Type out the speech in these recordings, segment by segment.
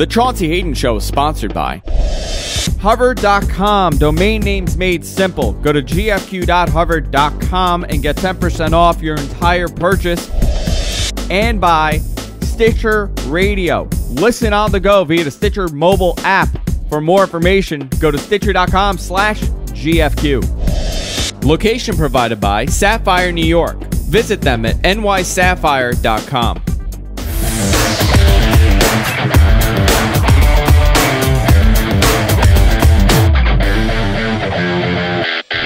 The Chaunce Hayden Show is sponsored by Hover.com. Domain names made simple. Go to gfq.hover.com and get 10% off your entire purchase. And by Stitcher Radio. Listen on the go via the Stitcher mobile app. For more information, go to stitcher.com/GFQ. Location provided by Sapphire New York. Visit them at nysapphire.com.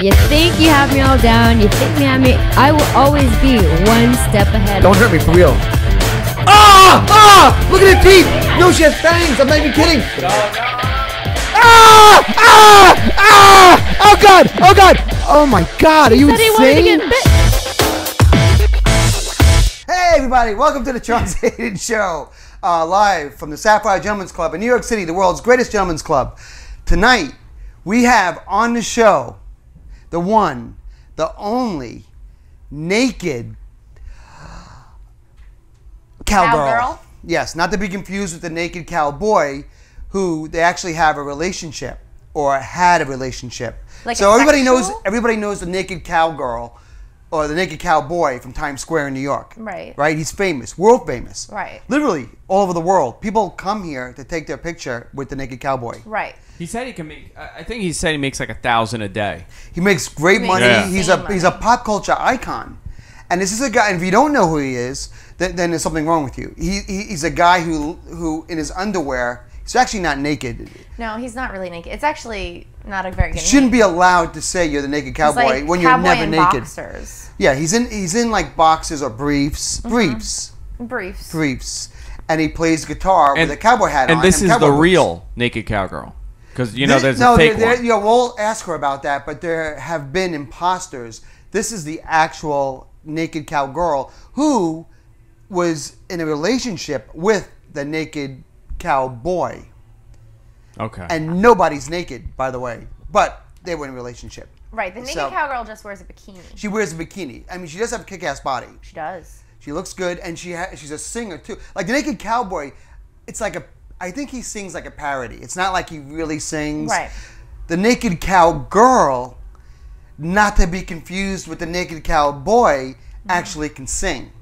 You think you have me all down, you think you have me, I will always be one step ahead. Don't hurt me, for real. Ah! Ah! Look at her teeth! No, she has fangs! I'm not even kidding! Ah! Ah! Ah! Oh God! Oh God! Oh my God! Are you insane? Hey everybody! Welcome to the Chaunce Hayden Show, live from the Sapphire Gentlemen's Club in New York City, the world's greatest gentlemen's club. Tonight, we have on the show the one, the only, naked cowgirl. Yes, not to be confused with the naked cowboy, who they actually have a relationship or had a relationship. Like so everybody knows the naked cowgirl or the naked cowboy from Times Square in New York. Right. Right? He's famous, world famous. Right. Literally all over the world. People come here to take their picture with the naked cowboy. Right. He said he can make. I think he said he makes like $1,000 a day. He makes great money. Yeah. He's a pop culture icon, and this is a guy. And if you don't know who he is, then there's something wrong with you. He's a guy who in his underwear. He's actually not naked. No, he's not really naked. It's actually not a very good. You shouldn't be allowed to say you're the naked cowboy when you're never naked. Boxers. Yeah, he's in like boxers or briefs, briefs, and he plays guitar with a cowboy hat on. And this is the real naked cowgirl. Because, there's a fake one. We'll ask her about that, but there have been imposters. This is the actual naked cowgirl who was in a relationship with the naked cowboy. Okay. And nobody's naked, by the way, but they were in a relationship. Right. The naked cowgirl just wears a bikini. She wears a bikini. I mean, she does have a kick-ass body. She does. She looks good, and she's a singer, too. Like, the naked cowboy, it's like I think he sings like a parody. It's not like he really sings. Right. The naked cowgirl, not to be confused with the naked cowboy, actually can sing.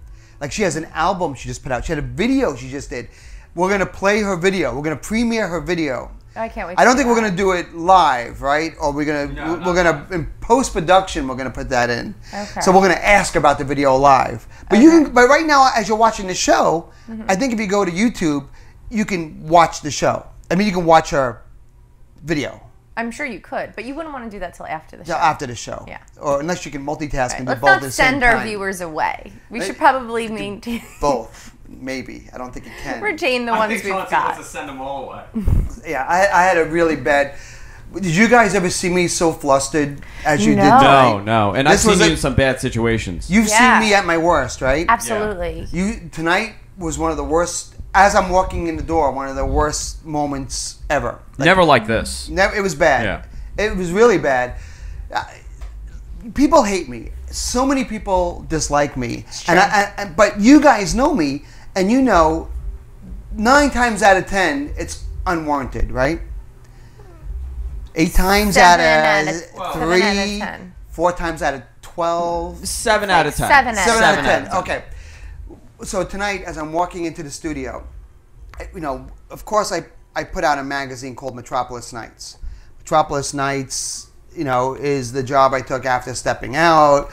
Like, she has an album she just put out. She had a video she just did. We're going to play her video. We're going to premiere her video. I can't wait. I don't think we're going to do it live, right? Or we're going to in post-production, we're going to put that in. Okay. So we're going to ask about the video live. But but right now, as you're watching the show, I think if you go to YouTube, you can watch the show. I mean, you can watch her video. I'm sure you could, but you wouldn't want to do that till after the show. After the show. Yeah. Or unless you can multitask and do both at the same time. Let's not send our viewers away. We should probably maintain both. Maybe. I don't think you can. Retain the ones we've got. I think wants to send them all away. Yeah, I had a really bad... Did you guys ever see me so flustered as you did tonight? No. And I've seen you in some bad situations. You've seen me at my worst, right? Absolutely. Yeah. Tonight was one of the worst... As I'm walking in the door, one of the worst moments ever. Never like this. Never. It was bad. Yeah. It was really bad. People hate me. So many people dislike me. But you guys know me, and you know 9 times out of 10, it's unwarranted, right? 8 times out of 3, 4 times out of 12. 7 out of 10. 7 out of 10. Okay. So tonight, as I'm walking into the studio, of course I put out a magazine called Metropolis Nights. Metropolis Nights, is the job I took after stepping out.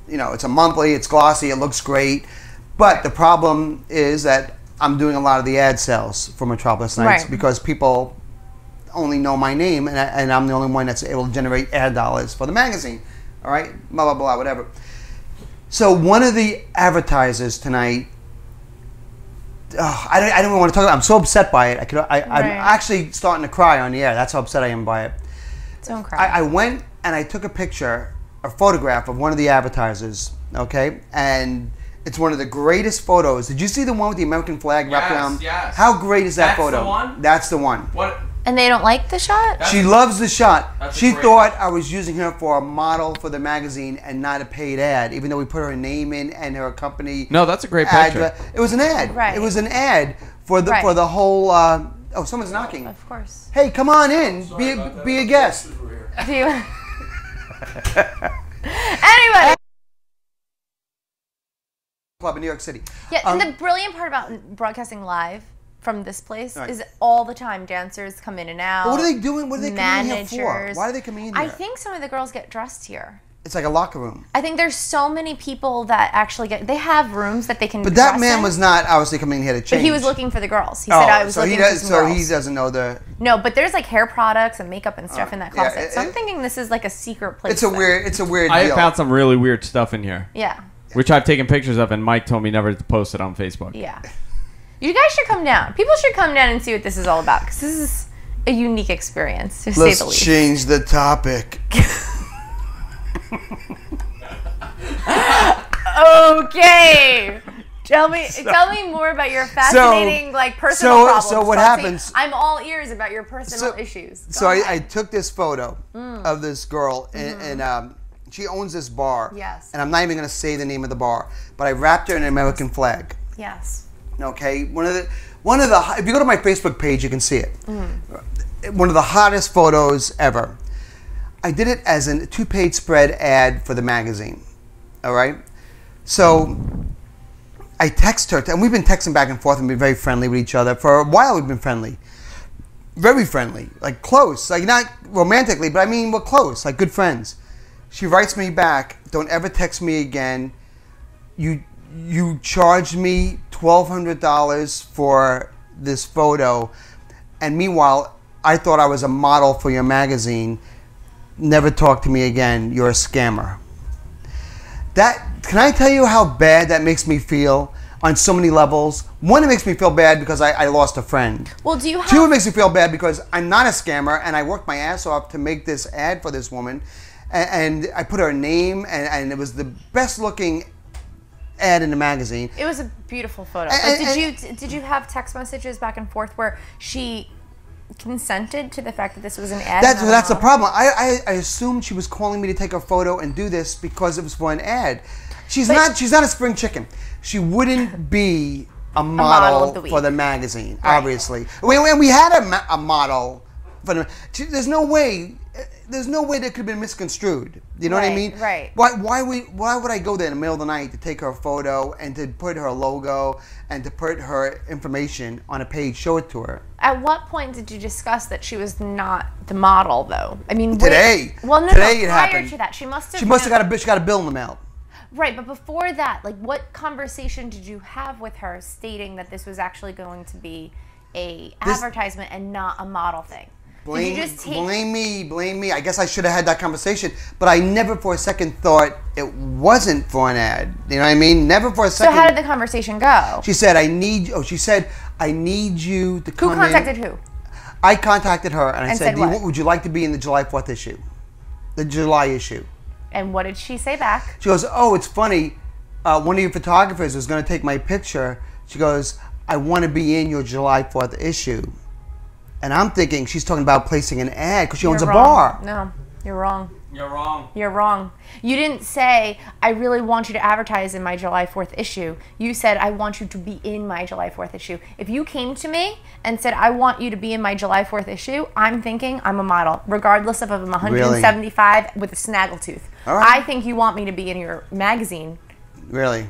It's a monthly, it's glossy, it looks great. But the problem is that I'm doing a lot of the ad sales for Metropolis Nights because people only know my name, and I'm the only one that's able to generate ad dollars for the magazine. All right? Blah, blah, blah, whatever. So one of the advertisers tonight, I don't even want to talk about it. I'm so upset by it. I'm actually starting to cry on the air. That's how upset I am by it. Don't cry. I went and I took a photograph of one of the advertisers, okay? And it's one of the greatest photos. Did you see the one with the American flag wrapped around? Yes. How great is that photo? That's the one? That's the one. What? And they don't like the shot? She loves the shot. That's a She great thought I was using her for a model for the magazine and not a paid ad, even though we put her name in and her company. No, that's a great address. picture. It was an ad. Right. It was an ad for the Right. whole. Oh, someone's knocking. Of course. Hey, come on in. Be a guest. Do you... Anyway. Club in New York City. Yeah, and the brilliant part about broadcasting live from this place Right. is all the time dancers come in and out. But what are they doing? What are they coming in managers. here for? Why are they coming in here? I think some of the girls get dressed here. It's like a locker room. I think there's so many people that actually they have rooms that they can But that dress man in, was not obviously coming in here to change. But he was looking for the girls. He said I was looking for some girls. So he doesn't know the... No, but there's like hair products and makeup and stuff in that yeah, closet. So I'm thinking this is like a secret place. It's a weird I deal. have found some really weird stuff in here. Yeah. Which I've taken pictures of, and Mike told me never to post it on Facebook. Yeah. You guys should come down. People should come down and see what this is all about, because this is a unique experience, to say the least. Let's change the topic. Okay. Tell me more about your fascinating personal problems. So what Foxy. happens? I'm all ears about your personal issues. So I took this photo of this girl, and she owns this bar. Yes. And I'm not even going to say the name of the bar, but I wrapped her in an American flag. Yes. Okay. One of the if you go to my Facebook page, you can see it. One of the hottest photos ever. I did it as a 2-page spread ad for the magazine. All right. So I text her, and we've been texting back and forth and been very friendly with each other. For a while, we've been friendly. Very friendly. Like close. Like not romantically, but I mean we're close. Like good friends. She writes me back, don't ever text me again. You charged me $1,200 for this photo. And meanwhile, I thought I was a model for your magazine. Never talk to me again. You're a scammer. Can I tell you how bad that makes me feel on so many levels? One, it makes me feel bad because I lost a friend. Well, do you have... Two, it makes me feel bad because I'm not a scammer and I worked my ass off to make this ad for this woman. And I put her name, and it was the best looking ad in the magazine. It was a beautiful photo. But did you have text messages back and forth where she consented to the fact that this was an ad? That's the problem. I assumed she was calling me to take a photo and do this because it was for an ad. She's not a spring chicken. She wouldn't be a model for the magazine, obviously. We had a model for the. There's no way that could have been misconstrued. You know what I mean? Right. Why would I go there in the middle of the night to take her photo and to put her logo and to put her information on a page, show it to her? At what point did you discuss that she was not the model, though? I mean, today. Well, no, today it prior happened. to that, she must have got a bill in the mail. Right, but before that, like, what conversation did you have with her stating that this was actually going to be a advertisement and not a model thing? Blame me. I guess I should have had that conversation, but I never for a second thought it wasn't for an ad. You know what I mean? Never for a second. So how did the conversation go? She said, I need you to come in. Who contacted who? I contacted her, and I said, what? would you like to be in the July 4th issue? The July issue. And what did she say back? She goes, oh, it's funny. One of your photographers was going to take my picture. She goes, I want to be in your July 4th issue. And I'm thinking she's talking about placing an ad because she owns a bar. No, you're wrong. You're wrong. You're wrong. You didn't say, I really want you to advertise in my July 4th issue. You said, I want you to be in my July 4th issue. If you came to me and said, I want you to be in my July 4th issue, I'm thinking I'm a model, regardless of if I'm 175 with a snaggletooth. All right. I think you want me to be in your magazine. Really?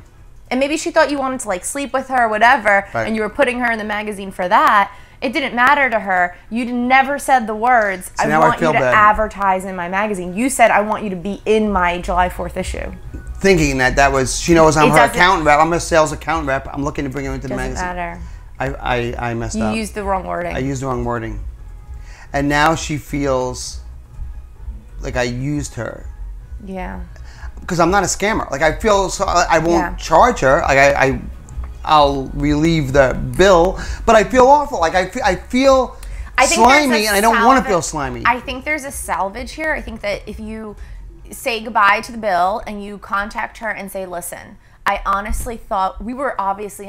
And maybe she thought you wanted to, like, sleep with her or whatever, right. And you were putting her in the magazine for that. It didn't matter to her. You never said the words, So I want you to advertise in my magazine. You said, I want you to be in my July 4th issue. Thinking that was, she knows I'm her accountant rep. I'm a sales accountant rep. I'm looking to bring her into the magazine. Doesn't matter. I messed up. You used the wrong wording. I used the wrong wording. And now she feels like I used her. Yeah. Because I'm not a scammer. Like, I feel, so I won't charge her. Like, I'll relieve the bill, but I feel awful. Like I feel slimy, and I don't want to feel slimy. I think there's a salvage here. I think that if you say goodbye to the bill and you contact her and say, listen, I honestly thought we were obviously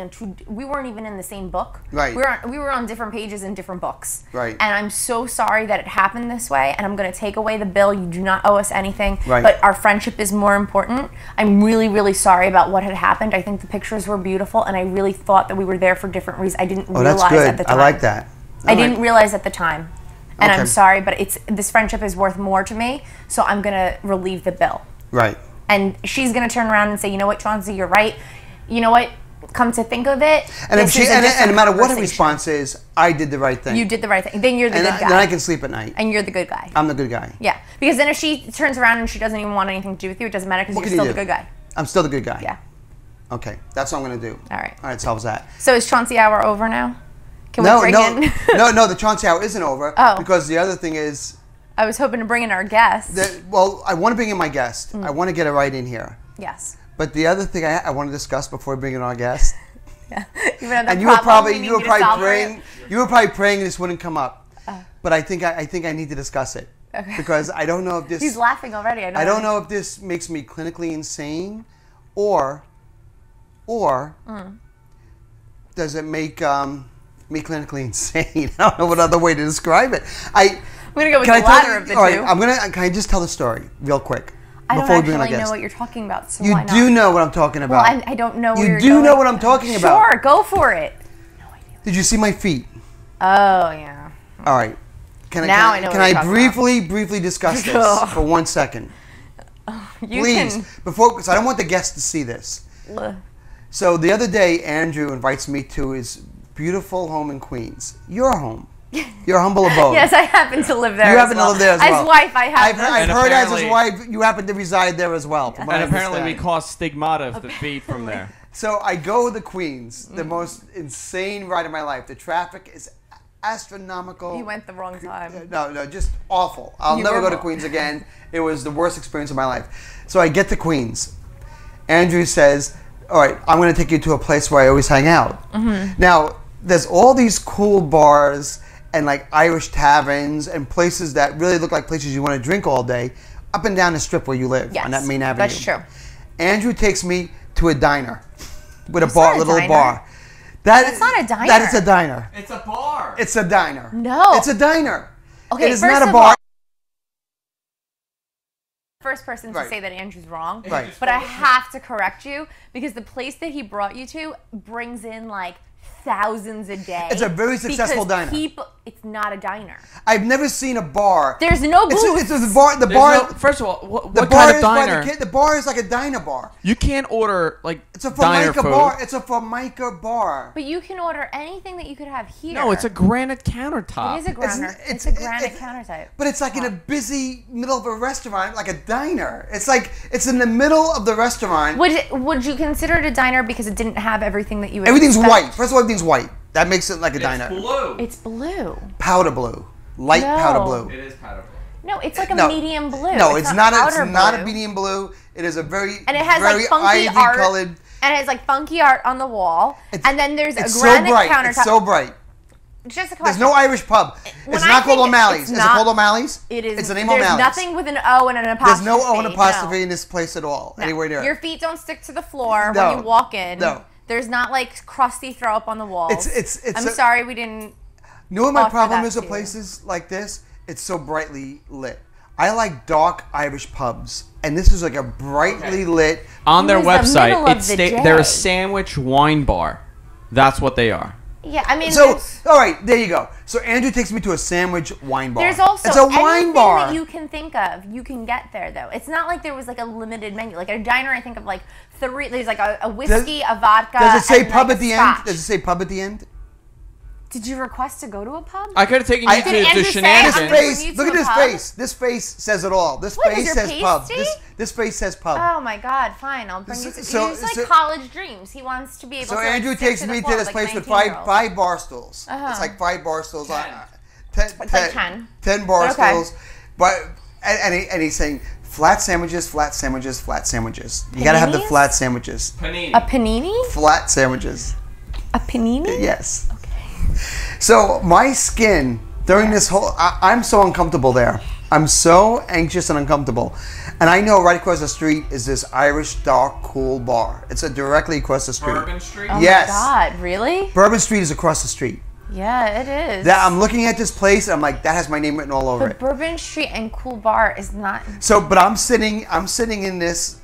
we weren't even in the same book. Right. We were on different pages in different books. Right. And I'm so sorry that it happened this way, and I'm going to take away the bill. You do not owe us anything. Right. But our friendship is more important. I'm really, really sorry about what had happened. I think the pictures were beautiful, and I really thought that we were there for different reasons. I didn't realize that's good. at the time. I like that. I didn't realize at the time. And Okay. I'm sorry, but this friendship is worth more to me, so I'm going to relieve the bill. Right. And she's going to turn around and say, you know what, Chauncey, you're right. You know what? Come to think of it, And if and no matter what her conversation. response is, I did the right thing. You did the right thing. Then you're the good guy. Then I can sleep at night. And you're the good guy. I'm the good guy. Yeah. Because then if she turns around and she doesn't even want anything to do with you, it doesn't matter because What you're can you still the do? good guy. I'm still the good guy. Yeah. Okay, that's what I'm gonna do. All right. All right, solves that. So is Chauncey hour over now? Can we No, bring no, in? no. The Chaunce hour isn't over. Oh. Because the other thing is, I was hoping to bring in our guest. well, I want to bring in my guest. Mm. I want to get it right in here. Yes. But the other thing I want to discuss before we bring in our guest, Yeah. Even though the and you were problem probably we need to solve for it. praying this wouldn't come up. But I think I need to discuss it. Okay. Because I don't know if this. He's laughing already. I don't know if this makes me clinically insane, or does it make me clinically insane? I don't know what other way to describe it. I'm gonna go with Can the I tell latter you- of the all right, two. Can I just tell the story real quick I don't before we bring in our actually know guest? what you're talking about, so You why not? do know what I'm talking about. Well, I don't know where You you're do going. know what I'm talking about. Sure, go for it. Did you see my feet? Oh, yeah. All right. Can Now I I know can what I you're talking briefly discuss this Ugh. for 1 second? You Please, can. because I don't want the guests to see this. So the other day, Andrew invites me to his beautiful home in Queens. Your home. Your humble abode. Yes, I happen to live there. You happen to live there as well. As wife, I have. I've And heard as his apparently- wife, you happen to reside there as well. From what I And apparently we understand. cause stigmata of the feet from there. So I go to Queens, the most insane ride of my life. The traffic is astronomical. You went the wrong time. No, just awful. I'll You never were go to wrong. Queens again. It was the worst experience of my life. So I get to Queens. Andrew says, all right, I'm going to take you to a place where I always hang out. Mm-hmm. Now, there's all these cool bars and like Irish taverns and places that really look like places you want to drink all day up and down the strip where you live Yes, on that main avenue. that's true. Andrew takes me to a diner with It's a bar, not a little diner. bar. That's not a diner. That is a diner. It's a bar. It's a diner. No. It's a diner. Okay, it is first not a of bar. all- First person to Right. say that Andrew's wrong. Right. But I have to correct you because the place that he brought you to brings in like thousands a day. It's a very successful because diner. It's not a diner. I've never seen a bar. There's no booth. It's the bar. The There's bar. no- first of all, what the kind bar of is by diner? the kid. The bar is like a diner bar. You can't order like It's a diner Formica food. bar. It's a Formica bar. But you can order anything that you could have here. No, it's a granite countertop. It is a granite. It's, it's- a granite it- countertop. But it's like in a busy middle of a restaurant, like a diner. It's like it's in the middle of the restaurant. Would you consider it a diner because it didn't have everything that you would Everything's expect? white. First of all, everything's white. That makes it like a diner. blue. It's blue. Powder blue, light No. powder blue. It is powder blue. No, it's like a No. medium blue. No, it's not. It's powder not a blue. medium blue. It is a very, And it has very like funky ivy art. colored. And it has like funky art on the wall. And then there's a It's granite so bright. countertop. It's so bright. Just a question. There's no Irish pub. When It's I not called think O'Malley's. it's Is it not- called O'Malley's? It is. It's the name There's O'Malley's. nothing with an O and an apostrophe. There's no O and no. apostrophe in this place at all. No. Anywhere near. Your feet don't stick to the floor No. when you walk in. No. There's not like crusty throw up on the walls. It's I'm a- sorry we didn't. You know what my offer problem that is with to you. places like this? It's so brightly lit. I like dark Irish pubs, and this is like a brightly lit. On their It was the middle website, of it's the day. they're a sandwich wine bar. That's what they are. Yeah, I mean. So, all right, there you go. So Andrew takes me to a sandwich wine bar. There's also it's a wine anything bar. that you can think of. You can get there though. It's not like there was like a limited menu. Like at a diner, I think of like three. There's like a whiskey, a vodka. Does it say and pub like at the a end? scotch. Does it say pub at the end? Did you request to go to a pub? I could have taken I- you Did to Andrew the say, This I'm gonna shenanigans. bring face. you to Look at a this pub? face. This face says it all. This What, is face your says pub. pasty? This face says pub. Oh my God! Fine, I'll bring you. To, So- it's like so- college dreams. He wants to be able So to. like, Andrew stick takes the me to floor this like place with 19-year-olds. five bar stools. Uh-huh. It's like 5 bar stools. 10. 10, It's like 10. 10 bar Okay. stools. But and he's saying flat sandwiches, flat sandwiches, flat sandwiches. You gotta have the Paninis? flat sandwiches. Panini. A panini? Flat sandwiches. A panini? Yes. So my skin during this whole, I'm so uncomfortable there. I'm so anxious and uncomfortable. And I know right across the street is this Irish dark cool bar. It's directly across the street. Bourbon Street? Oh Yes. my God, really? Bourbon Street is across the street. Yeah, it is. That I'm looking at this place and I'm like, that has my name written all over The it. Bourbon Street and Cool Bar is not. So, but I'm sitting in this.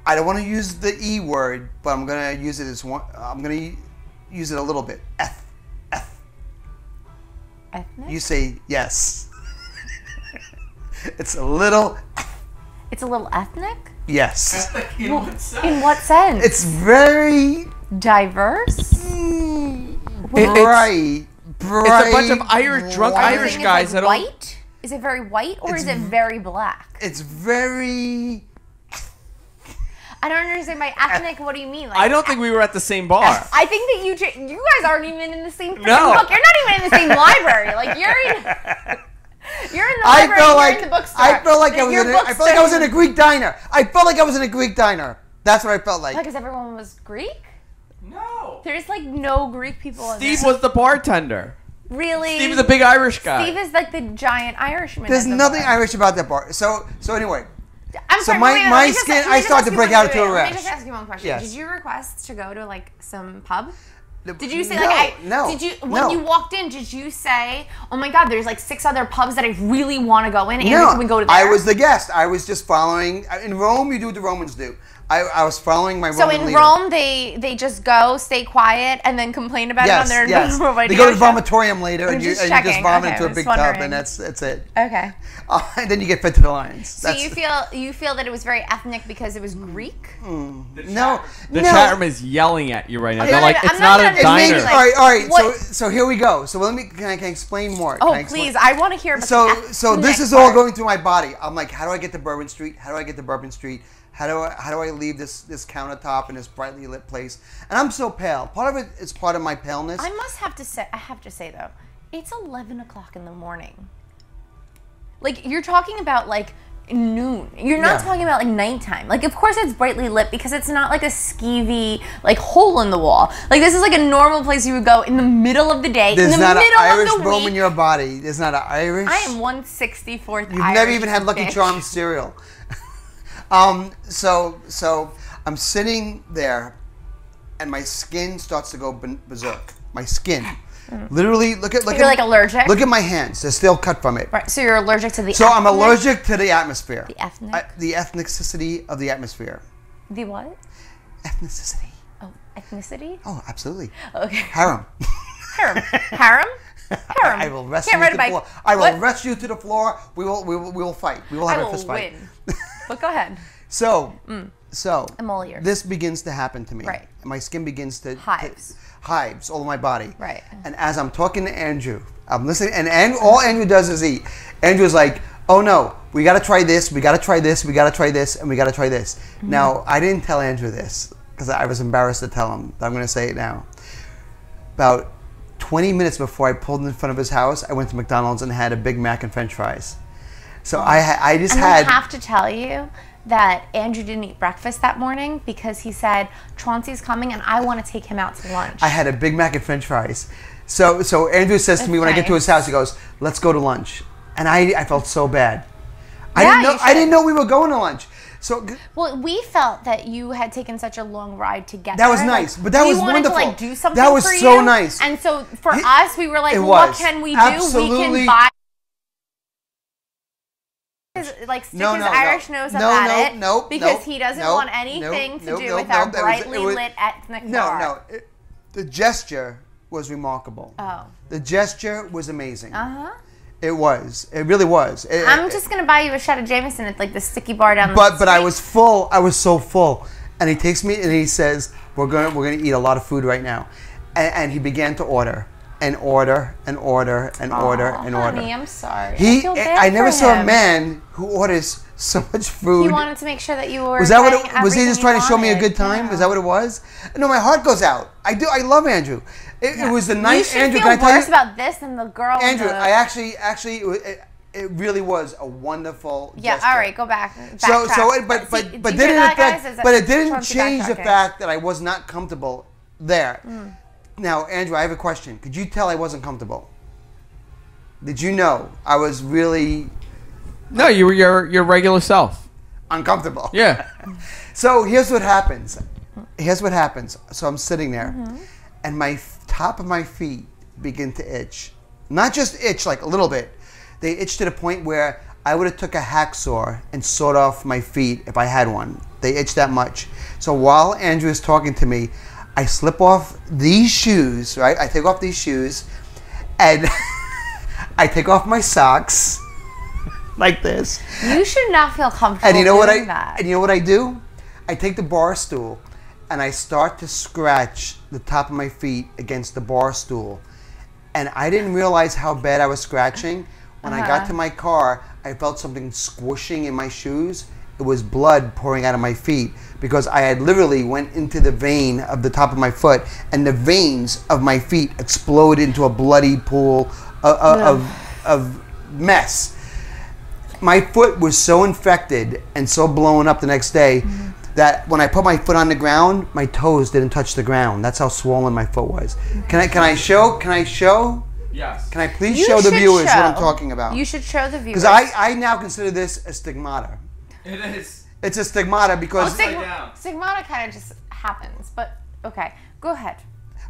I don't want to use the E word, but I'm gonna use it as one. I'm gonna use it a little bit. F. Ethnic? You say yes. It's a little. It's a little ethnic? Yes. In what sense? In what sense? It's very diverse? bright. It's a bunch of Irish drunk white. Irish Is it guys that don't. white? Is it very white or is it very black? It's very. I don't understand by ethnic. What do you mean? Like, I don't think we were at the same bar. I think that you guys aren't even in the same freaking No. book. You're not even in the same library. Like you're in the I library. felt You're like in the bookstore. I felt like I was Your in. I felt like I was in a bookstore- Greek diner. I felt like I was in a Greek diner. That's what I felt like. Because everyone was Greek. No. There's like no Greek people in Steve there. was the bartender. Really? Steve is a big Irish guy. Steve is like the giant Irishman. There's at the nothing bar. Irish about that bar. So anyway, I'm So sorry, my- wait, my let me just- skin- let me I just started ask to you break one- out into a wait, Let rash. me just ask you one question. Yes. Did you request to go to like some pub? the- Did you say no, like no, Did you when no. you walked in? Did you say, "Oh my God, there's like 6 other pubs that I really want to go in, and No, can we go to there?" I was the guest. I was just following. In Rome, you do what the Romans do. I was following my So Roman in leader. Rome, they just go, stay quiet, and then complain about it on their yes. radio They go to the show? vomitorium later, and you just checking. vomit Okay, into a I big was tub, wondering. and that's it. Okay. And then you get fed to the lions. So That's- you feel that it was very ethnic because it was Greek? no, The no. chat room is yelling at you right now. I'm They're not like, even- it's I'm not not a even It diner. makes, Like, all right. what- So here we go. So can I explain more? Oh, Can I explain? please! I want to hear about So the this ethnic is all part. going through my body. I'm like, how do I get to Bourbon Street? How do I get to Bourbon Street? How do I leave this countertop in this brightly lit place? And I'm so pale. Part of it is part of my paleness. I have to say though, it's 11 o'clock in the morning. Like you're talking about like noon. You're not Yeah. talking about like nighttime. Like of course it's brightly lit because it's not like a skeevy like hole in the wall. Like this is like a normal place you would go in the middle of the day. There's in the not an middle Irish of the bone week. in your body. There's not an Irish. I am 1/64th. You've Irish, never even had Lucky bitch. Charms cereal. So I'm sitting there, and my skin starts to go berserk. My skin, literally, look You're at like allergic? Look at my hands; they're still cut from it. Right. So you're allergic to the. So I'm ethnic- allergic to the atmosphere. The ethnic? The ethnicity of the atmosphere. The what? Ethnicity. Oh, ethnicity. Oh, absolutely. Okay. Harem. Harem. Harem. Harem. I will wrest Can't you ride to a the bike. floor. I will What? wrest you to the floor. We will fight. We will have I a will fist fight. win. But go ahead. So I'm all ears. this begins to happen to me. Right. My skin begins to Hives. hives all over my body. Right. And as I'm talking to Andrew, I'm listening, and all Andrew does is eat. Andrew's like, "Oh no, we got to try this. We got to try this. We got to try this, and we got to try this." Now I didn't tell Andrew this because I was embarrassed to tell him. But I'm going to say it now. About 20 minutes before I pulled in front of his house, I went to McDonald's and had a Big Mac and French fries. So I just And had. I have to tell you that Andrew didn't eat breakfast that morning because he said Chauncey's coming and I want to take him out to lunch. I had a Big Mac and French fries. So Andrew says to me when I get to his house, he goes, "Let's go to lunch," and I felt so bad. Yeah, you I didn't should. know we were going to lunch. So Well, we felt that you had taken such a long ride to get That there. was nice, but that we was wanted wonderful. to like do something That was for so you. nice. And so for It- us, we were like, it well, what was. can we do? Absolutely. We can buy. Like stick No, his no, no. Irish nose up No, at no, it no, because no, he doesn't no, want anything no, to do no, with no, our that was- brightly it was- lit ethnic bar. The gesture was remarkable. Oh. The gesture was amazing. Uh-huh. It was. It really was. I'm just gonna buy you a shot of Jameson at like the sticky bar down the But I street. was full. I was so full, and he takes me and he says, "We're gonna eat a lot of food right now," and he began to order and order and order and order and order. Honey, I'm sorry. He, feel bad I never for saw a him. man who orders so much food. He wanted to make sure that you were. Was that what? getting Was he everything just you trying to show me a wanted. good time? Yeah. Is that what it was? No, my heart goes out. I do. I love Andrew. It was the night. You should Andrew, feel can I tell worse you? about this than the girl. in Andrew, the- I actually, it really was a wonderful. Yeah. gesture. All right. Go back. So, backtrack. but See, didn't do you hear that, guys? Is but it didn't Chauncey change the backtracking. fact that I was not comfortable there. Mm. Now, Andrew, I have a question. Could you tell I wasn't comfortable? Did you know I was really No, you're your regular self. Uncomfortable. Yeah. So here's what happens. So I'm sitting there, and my top of my feet begin to itch. Not just itch, like a little bit. They itch to the point where I would have took a hacksaw and sawed off my feet if I had one. They itch that much. So while Andrew is talking to me, I slip off these shoes, right? I take off these shoes, and I take off my socks like this. You should not feel comfortable And you know doing that. And you know what I do? I take the bar stool and I start to scratch the top of my feet against the bar stool. And I didn't realize how bad I was scratching. When I got to my car, I felt something squishing in my shoes. It was blood pouring out of my feet because I had literally went into the vein of the top of my foot, and the veins of my feet exploded into a bloody pool of mess. My foot was so infected and so blown up the next day that when I put my foot on the ground, my toes didn't touch the ground. That's how swollen my foot was. Can I show? Yes. Can I please show the viewers what I'm talking about? You should show the viewers. Because I now consider this a stigmata. It is. It's a stigmata because... Stigmata kind of just happens, but okay. Go ahead.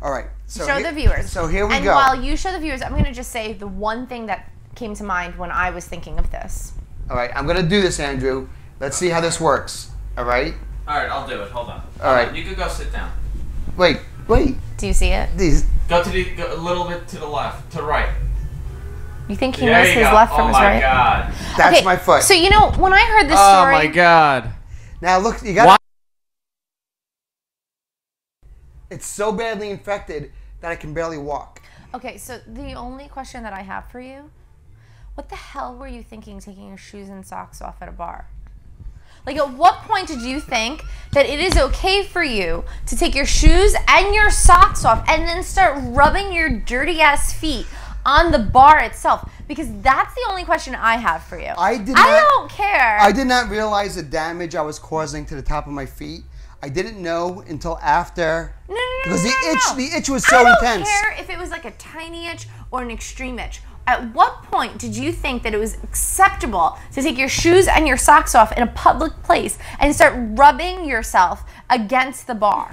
All right. So show the viewers. So here we and go. while you show the viewers, I'm going to just say the one thing that came to mind when I was thinking of this. All right. I'm going to do this, Andrew. Let's see how this works. All right? All right, I'll do it. Hold on. All right. You could go sit down. Wait. Do you see it? These... Go a little bit to the left, to the right. You think he knows his left from his right? Oh my God. That's my foot. So, you know, when I heard this story... Oh my God. Now look, you got... It's so badly infected that I can barely walk. Okay, so the only question that I have for you, what the hell were you thinking taking your shoes and socks off at a bar? Like, at what point did you think that it is okay for you to take your shoes and your socks off and then start rubbing your dirty ass feet on the bar itself? Because that's the only question I have for you. I don't care. I did not realize the damage I was causing to the top of my feet. I didn't know until after. No. Because the itch was so intense. I don't care if it was like a tiny itch or an extreme itch. At what point did you think that it was acceptable to take your shoes and your socks off in a public place and start rubbing yourself against the bar?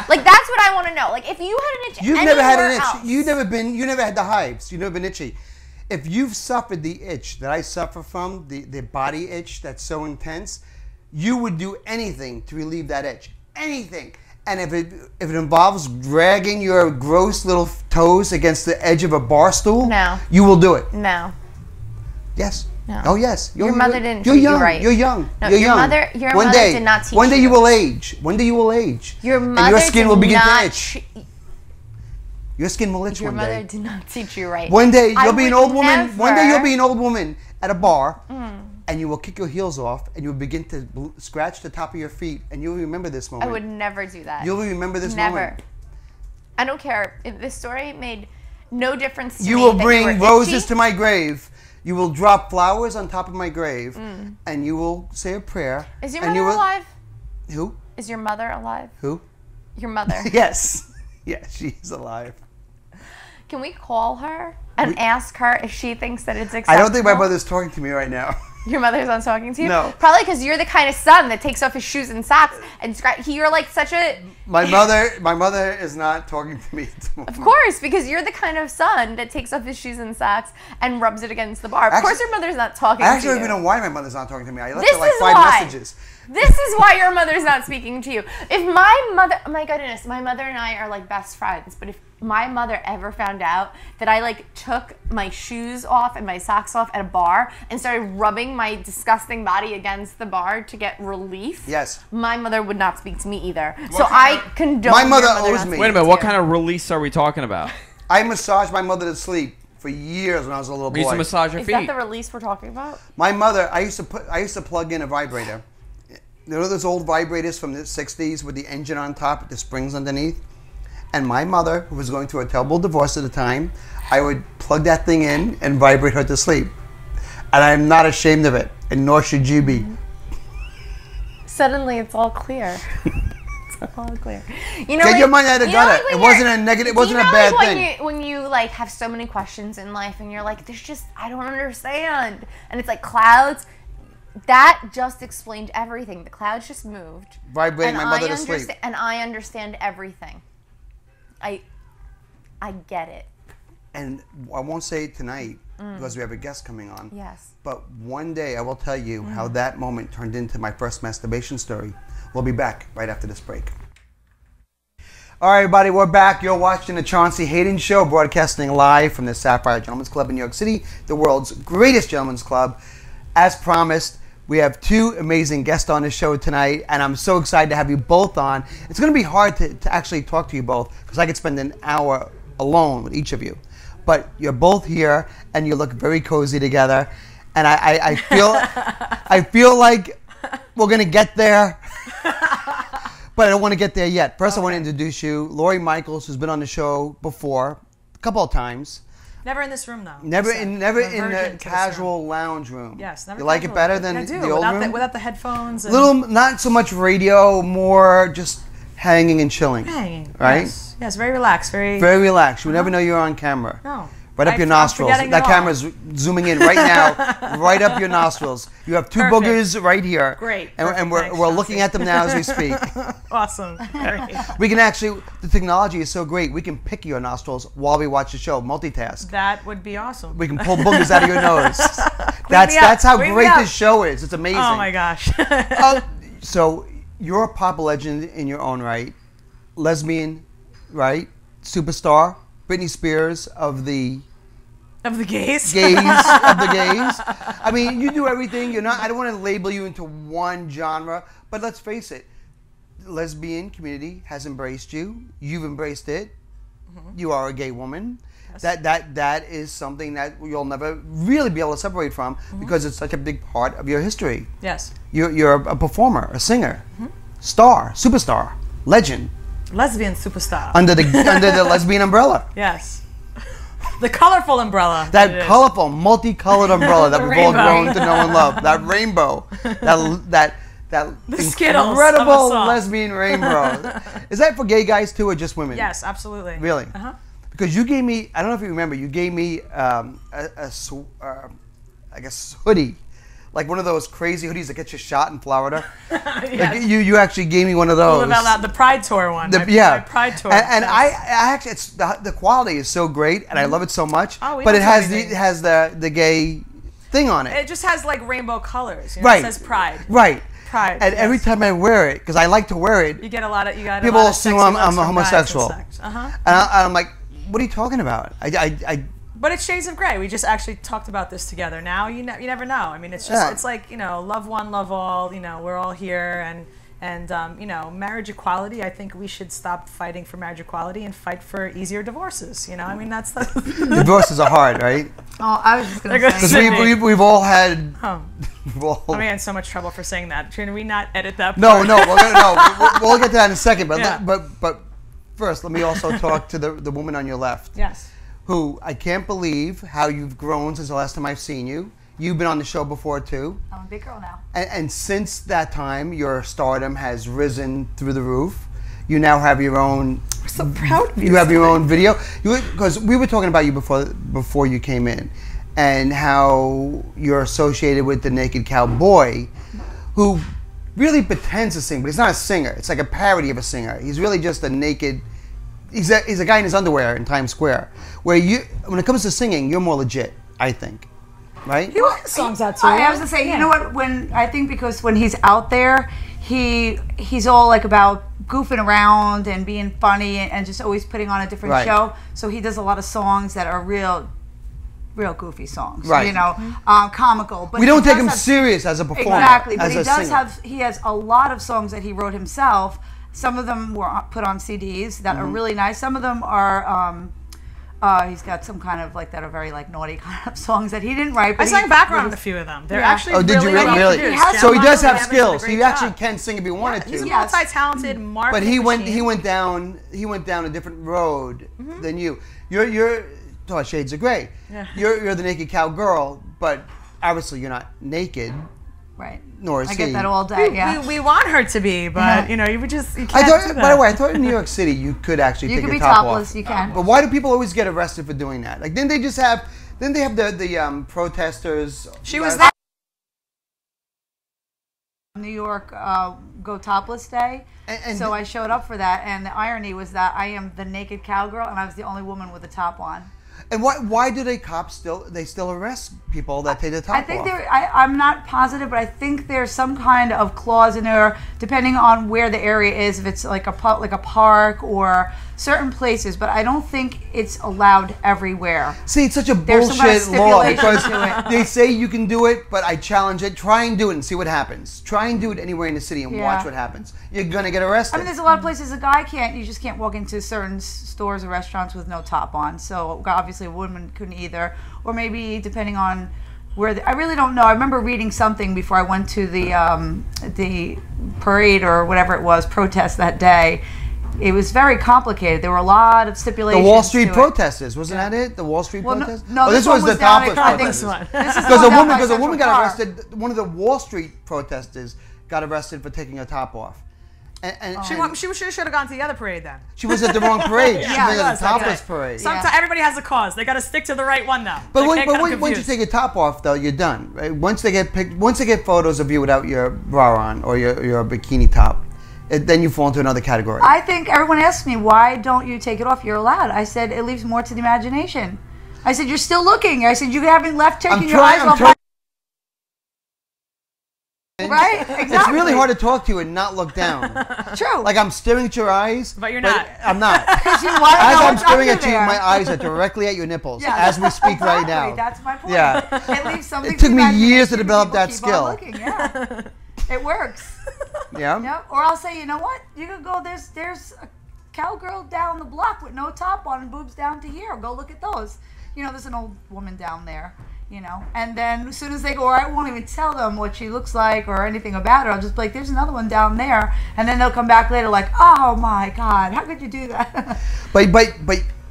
Like, that's what I want to know. Like, if you had an itch You've never had an itch. Else, You never had the hives. You've never been itchy. If you've suffered the itch that I suffer from, the body itch that's so intense, you would do anything to relieve that itch. Anything. And if it involves dragging your gross little toes against the edge of a bar stool, no, you will do it. No. Yes. No. Oh yes. Your mother didn't treat you right. You're young. No, you're your young. mother did not teach you. One day you will age. One day you will age. Your mother and your skin will begin to itch. Your skin will itch one day. Your mother did not teach you right. One day you'll be an old woman. One day you'll be an old woman at a bar. And you will kick your heels off, and you will begin to scratch the top of your feet, and you'll remember this moment. I would never do that. You'll remember this moment. Never. I don't care. If this story made no difference to me. You will bring roses to my grave. You will drop flowers on top of my grave, and you will say a prayer. Is your mother alive? Who? Is your mother alive? Who? Your mother. Yes. Yes, she's alive. Can we call her and ask her if she thinks that it's acceptable? I don't think my mother's talking to me right now. Your mother's not talking to you? No. Probably because you're the kind of son that takes off his shoes and socks and you're like such a... My mother is not talking to me at the moment. Of course, because you're the kind of son that takes off his shoes and socks and rubs it against the bar. Of course your mother's not talking to you. I actually don't even know why my mother's not talking to me. I left This her like is 5 why. messages. This is why your mother's not speaking to you. If my mother... Oh my goodness, my mother and I are like best friends, but if my mother ever found out that I like took my shoes off and my socks off at a bar and started rubbing my disgusting body against the bar to get relief, yes, my mother would not speak to me either. So I condone. My mother owes me. Wait a minute, what kind of release are we talking about? I massaged my mother to sleep for years when I was a little boy. We used to massage her feet. Is that the release we're talking about? My mother, I used to plug in a vibrator. You know those old vibrators from the 60s with the engine on top with the springs underneath? And my mother, who was going through a terrible divorce at the time, I would plug that thing in and vibrate her to sleep. And I'm not ashamed of it, and nor should you be. Suddenly it's all clear. It's All clear. You know, Get like, your mind out of the gutter. when It wasn't you're- a negative. It do wasn't you a know, bad like, thing. when you like have so many questions in life, and you're like, I don't understand, and it's like clouds. That just explained everything. The clouds just moved. Vibrating my mother to sleep. And I understand everything. I get it. And I won't say it tonight because we have a guest coming on. Yes. But one day I will tell you how that moment turned into my first masturbation story. We'll be back right after this break. All right, everybody, we're back. You're watching the Chaunce Hayden Show, broadcasting live from the Sapphire Gentlemen's Club in New York City, the world's greatest gentlemen's club. As promised, we have two amazing guests on the show tonight, and I'm so excited to have you both on. It's going to be hard to actually talk to you both because I could spend an hour alone with each of you. But you're both here, and you look very cozy together, and I feel like we're going to get there, but I don't want to get there yet. First, I want to introduce you, Lori Michaels, who's been on the show before a couple of times. Never in this room, though. Never in the to casual lounge room. Yes, never. You like it better than I do, the old room? without the headphones. And Little, not so much radio, more just hanging and chilling. hanging. Right? Yes, very relaxed. Very relaxed. You never know you're on camera. No. Right up your I'm nostrils. forgetting That it all. camera's zooming in right now, right up your nostrils. You have two Perfect. boogers right here. Great. And Perfect. we're Thanks, looking Chaunce. at them now as we speak. Awesome. Great. We can actually, the technology is so great, we can pick your nostrils while we watch the show, multitask. That would be awesome. We can pull boogers out of your nose. me up. That's how Clean me great up. this show is. It's amazing. Oh my gosh. So you're a pop legend in your own right, lesbian, right? Superstar, Britney Spears of the Of the gays. gays of the gays. I mean, you do everything. You're not. I don't want to label you into one genre, but let's face it, the lesbian community has embraced you. You've embraced it. You are a gay woman. Yes. That is something that you'll never really be able to separate from because it's such a big part of your history. Yes. You're a performer, a singer, star, superstar, legend Lesbian superstar. under the lesbian umbrella. Yes. The colorful umbrella. That it is. colorful, multicolored umbrella that The we've all rainbow. grown to know and love. That rainbow. That The Skittles of incredible us all. lesbian rainbow. Is that for gay guys too or just women? Yes, absolutely. Really? Uh-huh. Because you gave me, I don't know if you remember, you gave me I guess hoodie. Like one of those crazy hoodies that gets you shot in Florida. Yes. Like you actually gave me one of those. The Pride Tour one. My Pride Tour. And Yes. I actually, it's the quality is so great, and I love it so much. Oh, we but love it has everything. it has the gay thing on it. It just has like rainbow colors. You know? Right. It says Pride. Right. Pride. And every yes. time I wear it, because I like to wear it, You get a lot of people a lot of assume sexy I'm looks a from guys and homosexual. sex. Uh-huh. and I'm like, what are you talking about? I But it's shades of gray. We just actually talked about this together. Now you never know. I mean, it's just Yeah. it's like love one, love all. We're all here, and marriage equality. I think we should stop fighting for marriage equality and fight for easier divorces. I mean that's the. divorces are hard, right? Oh, I was just They're gonna gonna say. Because we've all had. Oh, we've all- I'm in so much trouble for saying that. Can we not edit that? No, part? no, we'll get to that in a second. But Yeah. but first, let me also talk to the woman on your left. Yes. Who I can't believe how you've grown since the last time I've seen you. You've been on the show before too. I'm a big girl now. And since that time, your stardom has risen through the roof. You now have your own. I'm so proud of you. You have your own video. Because we were talking about you before you came in, and how you're associated with the Naked Cowboy, who really pretends to sing, but he's not a singer. It's like a parody of a singer. He's really just a naked. He's a guy in his underwear in Times Square. Where when it comes to singing, you're more legit, I think. Right? He writes songs out too. I was gonna say, you know what? I think because when he's out there, he's all like about goofing around and being funny and just always putting on a different Right. show. So he does a lot of songs that are real goofy songs. Right. Comical. But We don't he take does him have- serious as a performer. Exactly, but as he a does singer. he has a lot of songs that he wrote himself. Some of them were put on CDs that Mm-hmm. are really nice. Some of them are. He's got some kind of that are very naughty kind of songs that he didn't write. I But sang he- background on a few of them. They're Yeah. actually Oh, did you really really? produced. So he does have Evan's done a skills. great He actually job. can sing if he wanted He's a to. Yes. multi-talented marketing But he machine. went down a different road than you. You're shades of gray. Yeah. You're the Naked Cowgirl, but obviously you're not naked. Right. Nor is I he. get that all day. Yeah. We want her to be, but you know, you can't do that. By the way, I thought in New York City you could actually You take can your be top topless. off. You can. But why do people always get arrested for doing that? Like, didn't they just have? Didn't they have the protesters? She was there. New York Go Topless Day. And So I showed up for that, and the irony was that I am the naked cowgirl, and I was the only woman with a top on. And why do cops still arrest people that take the top I think off? I'm not positive, but I think there's some kind of clause in there, depending on where the area is, if it's like a park or certain places. But I don't think it's allowed everywhere. See, it's such a There's some kind of bullshit law stipulation because to it. they say you can do it, but I challenge it. Try and do it and see what happens. Try and do it anywhere in the city and watch what happens. You're gonna get arrested. I mean, there's a lot of places a guy can't. You just can't walk into certain stores or restaurants with no top on. So obviously, a woman couldn't either. Or maybe depending on where. I really don't know. I remember reading something before I went to the parade or whatever it was, protest that day. It was very complicated. There were a lot of stipulations. The Wall Street to it. protesters, wasn't that it? The Wall Street Well, protesters? no, this one was the down at- topless I think protesters. so. This is Because the one down by a woman Central got Park. arrested. One of the Wall Street protesters got arrested for taking her top off. And She should have gone to the other parade then. she was at the wrong parade. She Yeah, was at the topless okay. parade. Sometimes everybody has a cause. They got to stick to the right one now. But, They can't get them once you confused. take your top off, though, you're done. Right? Once they get photos of you without your bra on or your bikini top, then you fall into another category. I think everyone asks me, why don't you take it off? You're allowed. I said, it leaves more to the imagination. I said, you're still looking. I said, you haven't left taking your eyes off. Right? Exactly. It's really hard to talk to you and not look down. True. Like I'm staring at your eyes, But you're not. I'm not. Because you want to As know I'm what's staring under at you, there. my eyes are directly at your nipples Yeah, as we speak right exactly. now. That's my point. Yeah. It leaves something It took to me imagination. years to develop People that keep skill. on looking. Yeah. It works. Yeah. Yep. Or I'll say, you know what? You can go. There's a cowgirl down the block with no top on and boobs down to here. Go look at those. You know, there's an old woman down there. You know, and then as soon as they go, or I won't even tell them what she looks like or anything about her. I'll just be like, there's another one down there, and then they'll come back later like, oh my God, how could you do that? But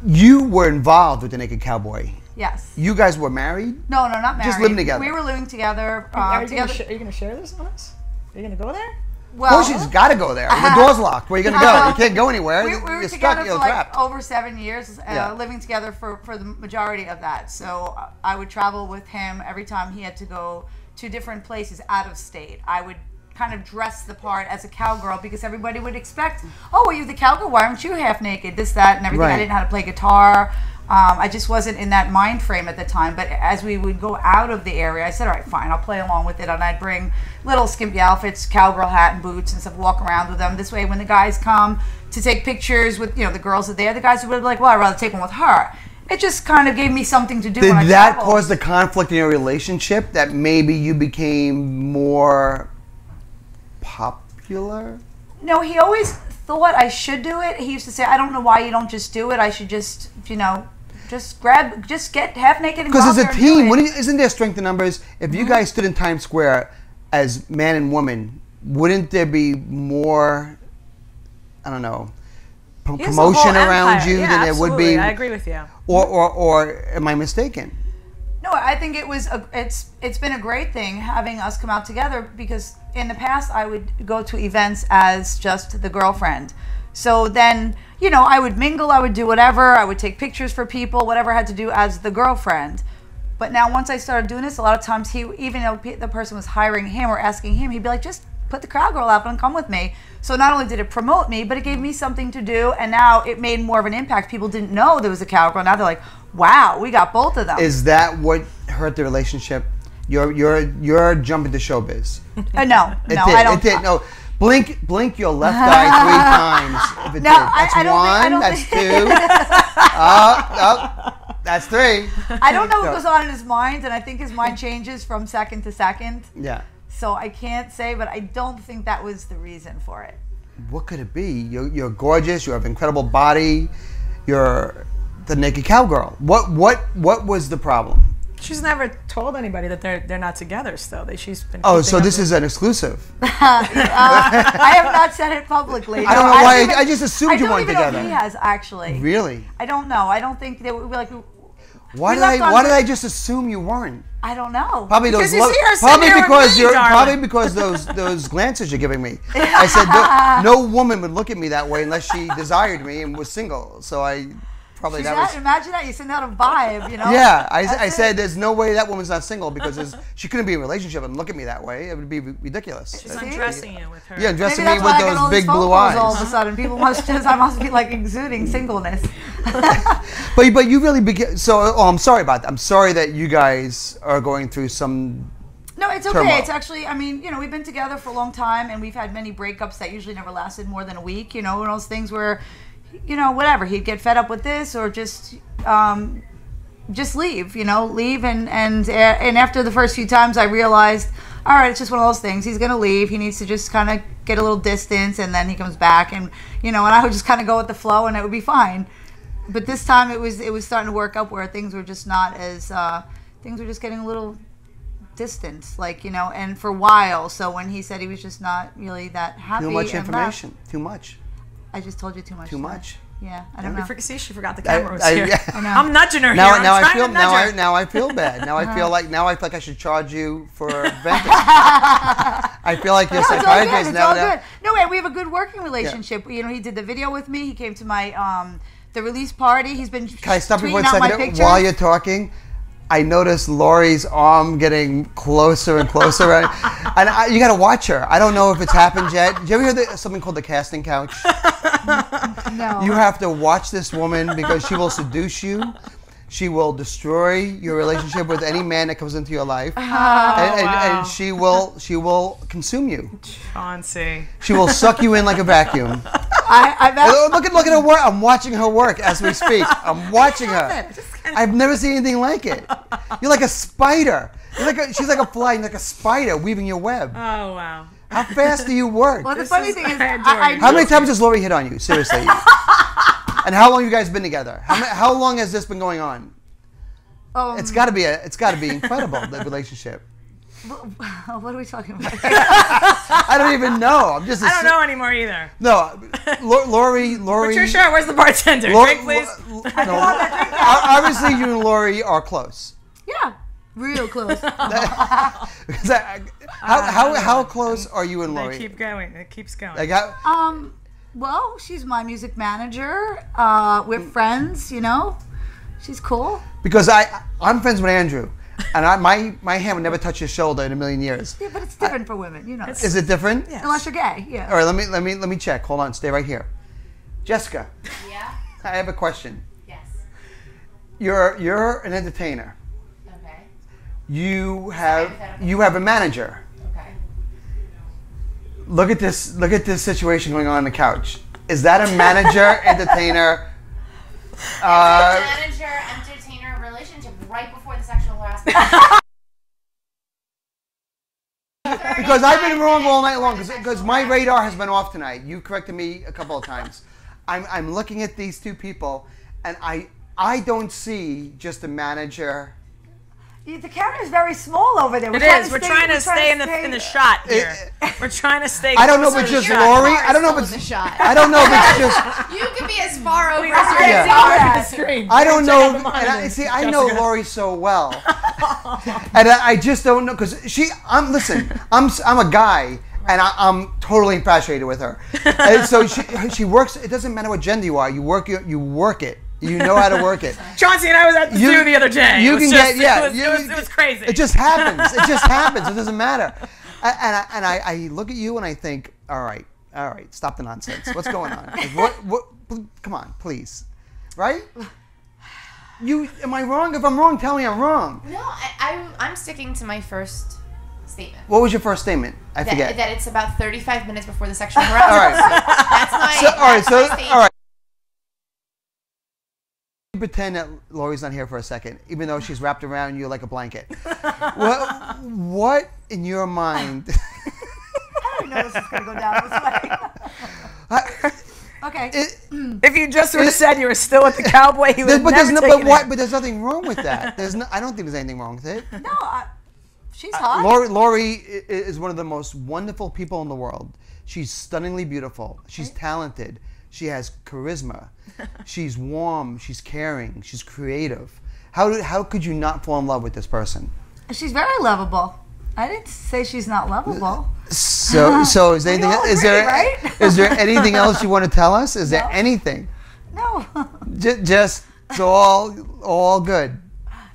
you were involved with the Naked Cowboy. Yes. You guys were married? No, not married. Just living together. We were living together. Are you together. going to share this on us? Are you going to go there? Of course, you just got to go there. The door's locked. Where are you going to go? You can't go anywhere. We were You're together stuck. You're for like trapped. over 7 years, Yeah. living together for the majority of that. So I would travel with him every time he had to go to different places out of state. I would kind of dress the part as a cowgirl because everybody would expect, oh, well, you're the cowgirl. Why aren't you half naked? This, that, and everything. Right. I didn't know how to play guitar. I just wasn't in that mind frame at the time. But as we would go out of the area, I said, all right, fine, I'll play along with it. And I'd bring little skimpy outfits, cowgirl hat and boots and stuff, walk around with them. This way, when the guys come to take pictures with, the girls are there, the guys would be like, well, I'd rather take one with her. It just kind of gave me something to do when I Did that traveled. cause the conflict in your relationship that maybe you became more popular? No, he always thought I should do it. He used to say, I don't know why you don't just do it. I should just, just get half naked and go Because out as a there and do team, it. isn't there strength in numbers? If you guys stood in Times Square as man and woman, wouldn't there be more, I don't know, He has a promotion whole around empire. you Yeah, than there would be? absolutely. I agree with you. Or am I mistaken? No, I think it's been a great thing having us come out together because in the past I would go to events as just the girlfriend. So then, I would mingle, I would do whatever, I would take pictures for people, whatever I had to do as the girlfriend. But now once I started doing this, a lot of times even though the person was hiring him or asking him, he'd be like, just put the cowgirl outfit and come with me. So not only did it promote me, but it gave me something to do, and now it made more of an impact. People didn't know there was a cowgirl. Now they're like, wow, we got both of them. Is that what hurt the relationship? You're jumping to showbiz. No, I don't. It did. No, blink your left eye 3 times. If it No, did. That's I don't one. think- That's two. That's three. I don't know what goes on in his mind, and I think his mind changes from second to second. Yeah. So I can't say, but I don't think that was the reason for it. What could it be? You're gorgeous. You have incredible body. You're the Naked Cowgirl. What was the problem? She's never told anybody that they're not together still. She's been. Oh, keeping so up this with- is an exclusive. I have not said it publicly. I don't know why. I just assumed you weren't I don't even know together. if he has, actually. Really? I don't know. I don't think they would be like... Why did I just assume you weren't? I don't know. Probably Because you see her sitting there with me, darling. probably because those glances you're giving me. I said no woman would look at me that way unless she desired me and was single. So I probably Imagine that you send out a vibe, you know. Yeah, I said there's no way that woman's not single because she couldn't be in a relationship and look at me that way. It would be ridiculous. She's undressing you with her. Yeah, dressing Maybe me that's with why I get all those these big phone blue calls eyes. all of a sudden. People I must be like exuding singleness. But you really begin. So I'm sorry about that. I'm sorry that you guys are going through some. No, it's okay. turmoil. It's actually, I mean, we've been together for a long time, and we've had many breakups that usually never lasted more than a week. One of those things where, whatever, he'd get fed up with this or just leave. Leave, and after the first few times, I realized, all right, it's just one of those things. He's gonna leave. He needs to just kind of get a little distance, and then he comes back, and and I would just kind of go with the flow, and it would be fine. But this time, it was starting to work up where things were just not as things were just getting a little distant, and for a while. So when he said he was just not really that happy, Too much and information. left, Too much. I just told you too much. Too much. Yeah, I don't know. See, she forgot the camera was here. I know. I'm nudging her Now here. I I'm feel trying to nudge her. now I feel bad. Now I feel like I should charge you for venting. I feel like you're It's all good. psychiatrist It's now. all good. No, and we have a good working relationship. He did the video with me. He came to my the release party. He's been Can I stop you for tweeting a out my second? pictures. While you're talking, I noticed Lori's arm getting closer and closer, and you got to watch her. I don't know if it's happened yet. Did you ever hear something called the casting couch? No. You have to watch this woman because she will seduce you. She will destroy your relationship with any man that comes into your life, and she will consume you. Chauncey. She will suck you in like a vacuum. Look at her work. I'm watching her work as we speak. I'm watching her. I've never seen anything like it. You're like a spider. She's like a fly, you're like a spider weaving your web. Oh, wow. How fast do you work? Well, the funny thing is, How many times has Lori hit on you? Seriously. And how long have you guys been together? How long has this been going on? It's got to be incredible, the relationship. What are we talking about? I don't even know. I don't know anymore either. No, Lori. Patricia, where's the bartender? Drink, please. Obviously, you and Lori are close. Yeah, real close. How close are you and Lori? They keep going. It keeps going. Well, she's my music manager. We're friends. She's cool. Because I'm friends with Andrew, and my hand would never touch his shoulder in a million years. Yeah, but it's different for women. Is it different? Yes. Unless you're gay. Yeah. All right, let me check. Hold on, stay right here. Jessica. Yeah. I have a question. Yes. You're an entertainer. Okay. You have a manager. Okay. Look at this situation going on the couch. Is that a manager entertainer? Manager entertainer relationship right before the sexual harassment. Because I've been wrong all night long. Because my radar has been off tonight. You corrected me a couple of times. I'm looking at these two people, and I don't see just a manager. The camera is very small over there. It is. We're trying to stay in the shot here. We're trying to stay. I don't know if it's just Lori. I don't know if it's shot. I don't know if it's just. You can be as far over as as you're Yeah. the screen. I don't know. And I know Lori so well, and I just don't know because I'm a guy. And I'm totally infatuated with her. And so she works. It doesn't matter what gender you are. You work it. You know how to work it. Chauncey and I was at the zoo the other day. It was crazy. It just happens. It just happens. It doesn't matter. And I look at you and I think, all right, stop the nonsense. What's going on? Like, what? Come on, please. Right? Am I wrong? If I'm wrong, tell me I'm wrong. No, I'm sticking to my first statement. What was your first statement? I forget. That it's about 35 minutes before the sexual harassment. All right. That's my statement. All right. Pretend that Lori's not here for a second, even though she's wrapped around you like a blanket. What in your mind? I know this is going to go down this way. Okay. If you just would have said you were still with the cowboy, he would have never taken it. But there's nothing wrong with that. I don't think there's anything wrong with it. No, she's hot. Lori is one of the most wonderful people in the world. She's stunningly beautiful. She's talented. She has charisma. She's warm. She's caring. She's creative. How could you not fall in love with this person? She's very lovable. I didn't say she's not lovable. So is there anything? Right? Is there anything else you want to tell us? Is there anything? No. Just it's all good,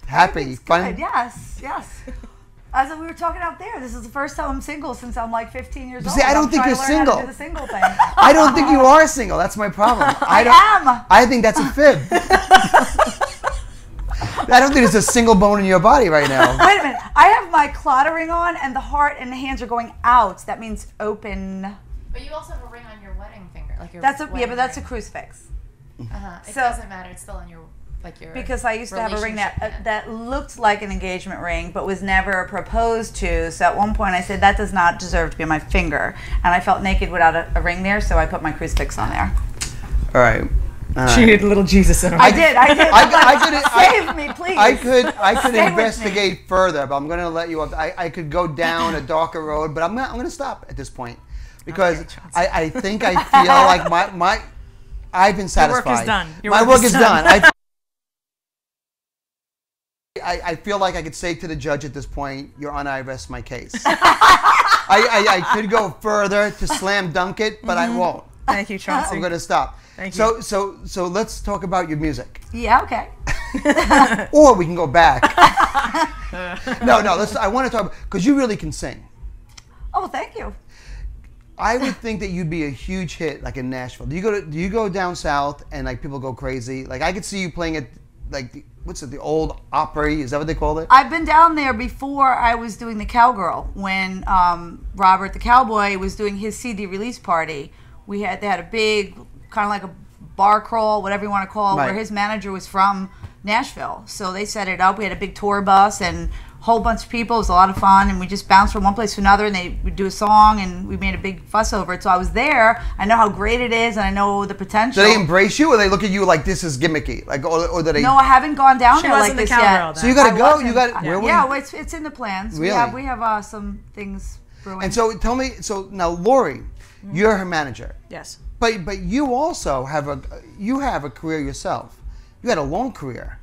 happy, fun. Good. Yes. As we were talking out there, this is the first time I'm single since I'm like 15 years old. See, I don't think you're single. How to do the single thing. I don't think you are single. That's my problem. I am. I think that's a fib. I don't think there's a single bone in your body right now. Wait a minute. I have my clottering on, and the heart and the hands are going out. That means open. But you also have a ring on your wedding finger, like your. But that's a crucifix. It So- doesn't matter. It's still on your your. Because I used to have a ring relationship that looked like an engagement ring, but was never proposed to. So at one point, I said that does not deserve to be on my finger, and I felt naked without a ring there, so I put my crucifix on there. All right. She needed a little Jesus in her. I did. Save me, please. I could Stay with me. investigate further, but I'm going to let you up. I could go down a darker road, but I'm going to stop at this point because I think I feel like my I've been satisfied. Your work is done. My work is done. I feel like I could say to the judge at this point, "Your Honor, I rest my case." I could go further to slam dunk it, but I won't. Thank you, Chaunce. I'm going to stop. Thank you. So let's talk about your music. Yeah. Okay. Or we can go back. No. I want to talk because you really can sing. Oh, thank you. I would think that you'd be a huge hit, like in Nashville. Do you go down south and like people go crazy? Like I could see you playing at like the old Opry? Is that what they called it? I've been down there before. I was doing the Cowgirl when Robert the Cowboy was doing his CD release party. They had a big kind of like a bar crawl, whatever you want to call it, where his manager was from Nashville. So they set it up. We had a big tour bus and a whole bunch of people. It was a lot of fun, and we just bounced from one place to another, and they would do a song, and we made a big fuss over it. So I was there. I know how great it is, and I know the potential. Do they embrace you, or they look at you like this is gimmicky? Like, or do they? No, I haven't gone down there like this yet. So you got to go. You got. Yeah, it's in the plans. Really? We have some things brewing. And so tell me. So now, Lori, you're her manager. Yes. But you also have a career yourself. You had a long career,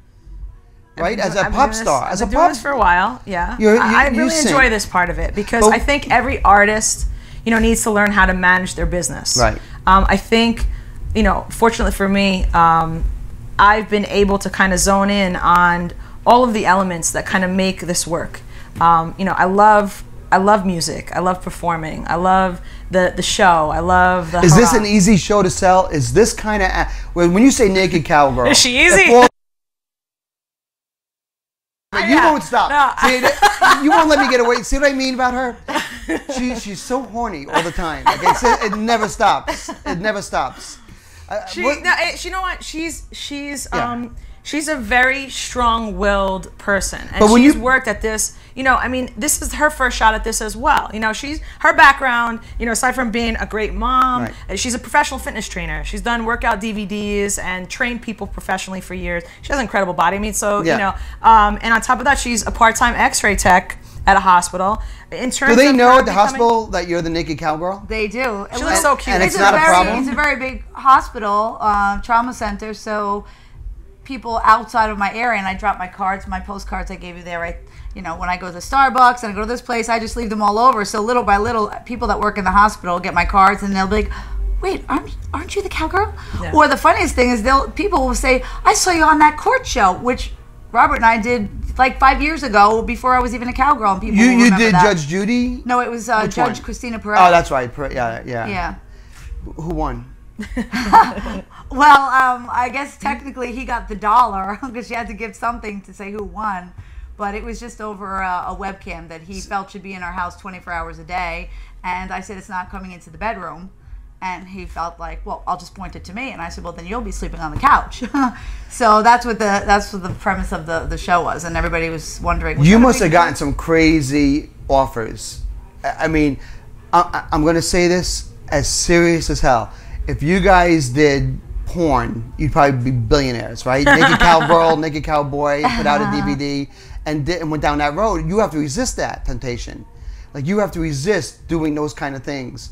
right? As a pop star. I've been doing this for a while. Yeah. I really enjoy this part of it because I think every artist, needs to learn how to manage their business. Right. I think, fortunately for me, I've been able to kind of zone in on all of the elements that kind of make this work. I love music. I love performing. I love the show. I love the. Is this an easy show to sell? Is this kind of when you say Naked Cowgirl? Is she easy? You won't stop. No. See, you won't let me get away. See what I mean about her? She's so horny all the time. Like it never stops. It never stops. You know what? She's a very strong-willed person, and she's worked at this. This is her first shot at this as well. Her background. Aside from being a great mom, she's a professional fitness trainer. She's done workout DVDs and trained people professionally for years. She has an incredible body. And on top of that, she's a part-time X-ray tech at a hospital. In terms do they of know at the hospital that you're the Naked Cowgirl? They do. She looks so cute. And it's not a problem? It's a very big hospital, trauma center, so people outside of my area, and I drop my cards, my postcards I gave you there, when I go to Starbucks and I go to this place, I just leave them all over. So little by little, people that work in the hospital get my cards, and they'll be like, wait, aren't you the Cowgirl? Yeah. Or the funniest thing is people will say, I saw you on that court show, which Robert and I did like 5 years ago before I was even a Cowgirl, and people you did that. Judge Judy? No, it was Judge one? Christina Perez. Oh, that's right. Yeah. Who won? Well, I guess technically he got the dollar because she had to give something to say who won. But it was just over a webcam that he felt should be in our house 24 hours a day. And I said, it's not coming into the bedroom. And he felt like, well, I'll just point it to me. And I said, well, then you'll be sleeping on the couch. So that's what the premise of the show was. And everybody was wondering. You must have gotten some crazy offers. I mean, I'm going to say this as serious as hell. If you guys did porn, you'd probably be billionaires, right? Naked Cowgirl, Naked Cowboy, put out a DVD and went down that road. You have to resist that temptation. Like, you have to resist doing those kind of things.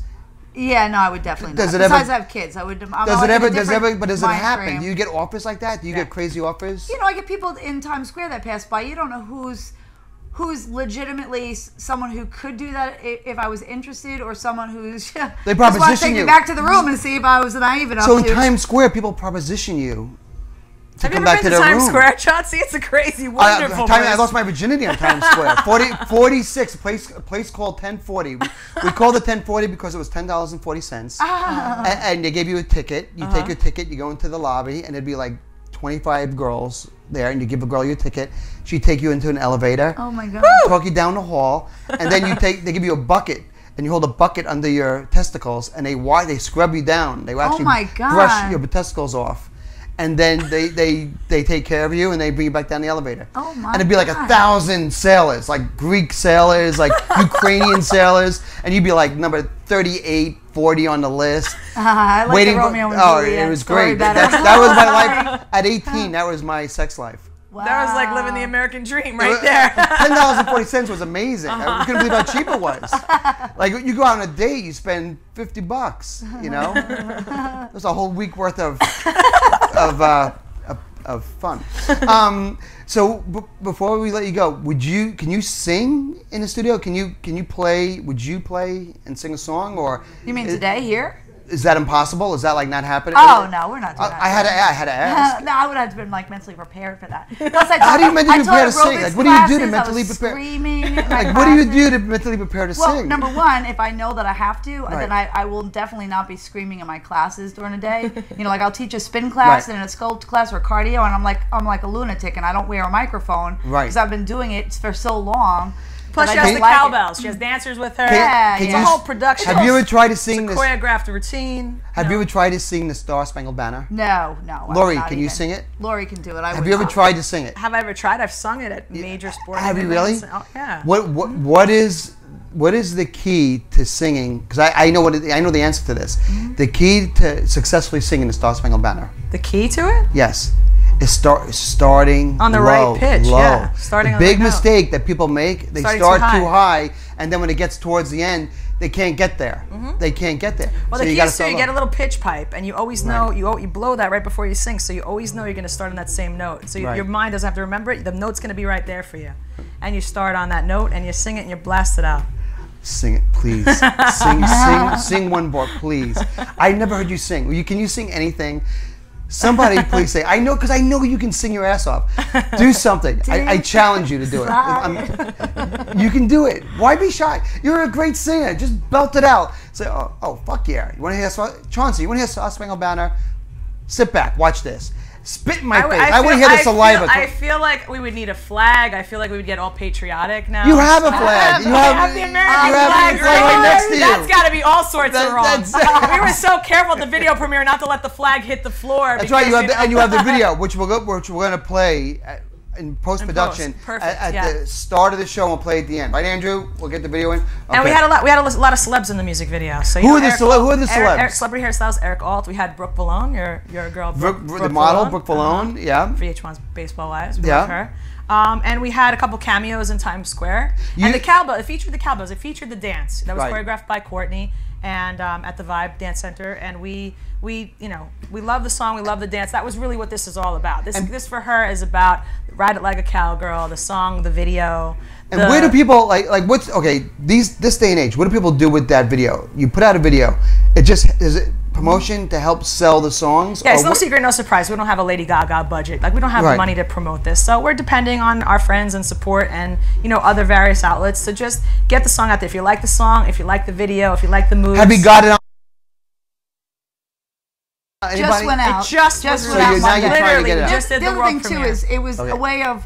Yeah, no, I would definitely not. Does it Besides, ever- I have kids. I would. Does it ever? But does it happen? Do you get offers like that? Do you get crazy offers? You know, I get people in Times Square that pass by. You don't know who's legitimately someone who could do that if I was interested, or someone who's they proposition just want to take you me back to the room and see if I was naive enough. So in Times Square, people proposition you. Have you ever been to Times Square, Chauncey? It's a crazy, wonderful place. I lost my virginity on Times Square. 46, a place called 1040. We called it 1040 because it was $10.40. And they gave you a ticket. You take your ticket, you go into the lobby, and it'd be like 25 girls there, and you give a girl your ticket. She'd take you into an elevator. Oh my God. Talk you down the hall, and then they give you a bucket. And you hold a bucket under your testicles, and they scrub you down. They actually brush your testicles off. And then they take care of you, and they bring you back down the elevator. Oh my! And it'd be like 1,000 sailors, like Greek sailors, like Ukrainian sailors, and you'd be like number 38, 40 on the list. I like the Romeo and Juliet. It was great. That was my life at 18. That was my sex life. Wow. That was like living the American dream right there. $10.40 was amazing. I couldn't believe how cheap it was. Like, you go out on a date, you spend $50, you know? It was a whole week worth of fun. So before we let you go, can you sing in the studio? Would you play and sing a song, or? You mean today here? Is that impossible? Is that like not happening? Oh no, we're not doing that. I had to ask. No, I would have been like mentally prepared for that. How do you mentally prepare to sing? Like, what do you do to mentally prepare? Screaming. Like, what do you do to mentally prepare to sing? Well, number one, if I know that I have to, then I will definitely not be screaming in my classes during the day. You know, like I'll teach a spin class and a sculpt class or cardio, and I'm like a lunatic, and I don't wear a microphone because I've been doing it for so long. Plus, she has the cowbells. She has dancers with her. It's a whole production. Have you ever tried to sing this? Choreographed routine. Have you ever tried to sing the Star Spangled Banner? No. Lori, can you sing it? Lori can do it. Have you ever tried to sing it? Have I ever tried? I've sung it at major sporting events. Have you really? Oh, yeah. What is the key to singing? Because I know the answer to this. Mm-hmm. The key to successfully singing the Star Spangled Banner. The key to it? Yes. Is starting on the right pitch. Low. Yeah, starting the on the big mistake that people make. They start too high, and then when it gets towards the end, they can't get there. Mm-hmm. They can't get there. Well, so the key is you get a little pitch pipe, and you always know you blow that right before you sing, so you always know you're going to start on that same note. So your mind doesn't have to remember it. The note's going to be right there for you, and you start on that note, and you sing it, and you blast it out. Sing it, please. sing one bar, please. I never heard you sing. Can you sing anything? Somebody please say, I know, because I know you can sing your ass off. Do something. I challenge you to do it. You can do it. Why be shy? You're a great singer. Just belt it out. Say, oh fuck yeah. You want to hear Chauncey, you want to hear Star Spangled Banner? Sit back, watch this. Spit in my face. I want to hear the saliva. I feel like we would need a flag. I feel like we would get all patriotic now. You have a flag. You have the American flag right next to you. That's got to be all sorts of wrong. We were so careful at the video premiere not to let the flag hit the floor. That's right. You have the video, which we're going to play in post-production at the start of the show. We'll play at the end, right, Andrew? We'll get the video in. Okay. And we had a lot of celebs in the celebs in the video. So who are the celebs? Celebrity hairstylist Eric Alt. We had Brooke Vallone, your girl, Brooke the model, Brooke Vallone. Yeah. VH1's Baseball Wives. We love her. And we had a couple cameos in Times Square. And the cowbell. It featured the cowbells. It featured the dance that was choreographed by Courtney and at the Vibe Dance Center. And we love the song. We love the dance. That was really what this is all about. This for her is about Ride It Like a Cowgirl, the song, the video. And where do people like what's this day and age? What do people do with that video? You put out a video. Is it promotion to help sell the songs? Yeah, it's no secret, no surprise. We don't have a Lady Gaga budget. Like we don't have the money to promote this, so we're depending on our friends and support and other various outlets to just get the song out there. If you like the song, if you like the video, if you like the moves. Have you got it on? Just went out. It just went out. Now you're trying to get it out. Just did the other thing too is it was a way of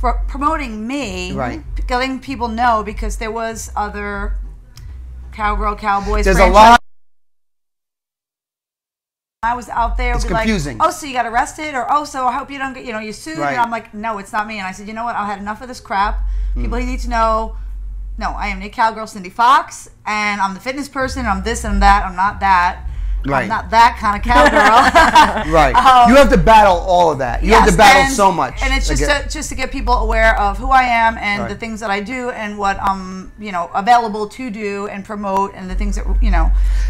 promoting me, letting people know, because there was other cowgirl cowboys. There's a lot. I was out there. It's confusing. Like, oh, so you got arrested, or so I hope you don't get, you sued. And I'm like, no, it's not me. And I said, you know what? I had enough of this crap. People need to know. No, I am Naked Cowgirl Cindy Fox, and I'm the fitness person. I'm this and that. I'm not that. Right. I'm not that kind of cowgirl. Right. You have to battle all of that. You have to battle so much. And it's just to get people aware of who I am and Right. the things that I do and what I'm, available to do and promote and the things that,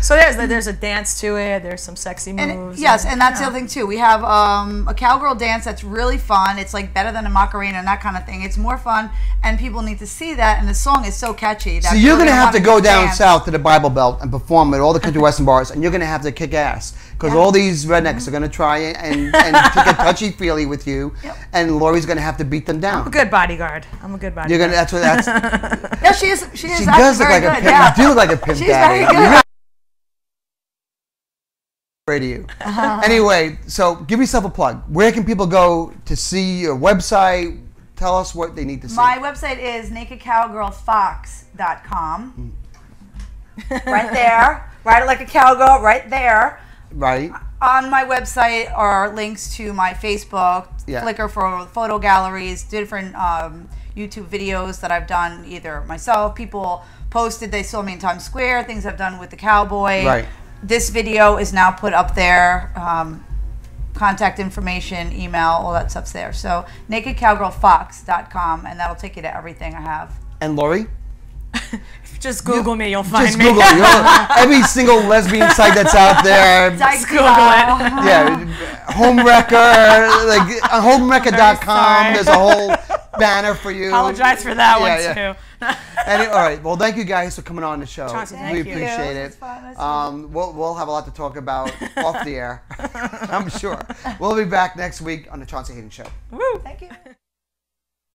So there's a dance to it. There's some sexy moves. And that's the other thing too. We have a cowgirl dance that's really fun. It's like better than a Macarena and that kind of thing. It's more fun, and people need to see that. And the song is so catchy. That so you're going to have to go down south to the Bible Belt and perform at all the country western bars, and you're going to have to kick ass because all these rednecks are going to try and take a touchy feely with you, and Lori's going to have to beat them down. I'm a good bodyguard. You're gonna. That's what that's. No, she is. She does look like a pimp. Yeah. You do look like a pimp. She's daddy. very good. You. Anyway, so give yourself a plug. Where can people go to see your website? Tell us what they need to see. My website is nakedcowgirlfox.com. Right there. Ride it like a cowgirl, right there. Right. On my website are links to my Facebook, Flickr for photo galleries, different YouTube videos that I've done either myself. People posted, they saw me in Times Square, things I've done with the cowboy. Right. This video is now put up there. Contact information, email, all that stuff's there. So nakedcowgirlfox.com, and that'll take you to everything I have. And Lori? Just Google me, you'll find me. Just Google every single lesbian site that's out there. Just Google it. Yeah, Homewrecker, like homewrecker.com. There's a whole banner for you. Apologize for that one too. All right. Well, thank you guys for coming on the show. We appreciate it. We'll have a lot to talk about off the air. I'm sure. We'll be back next week on the Chaunce Hayden Show. Woo! Thank you.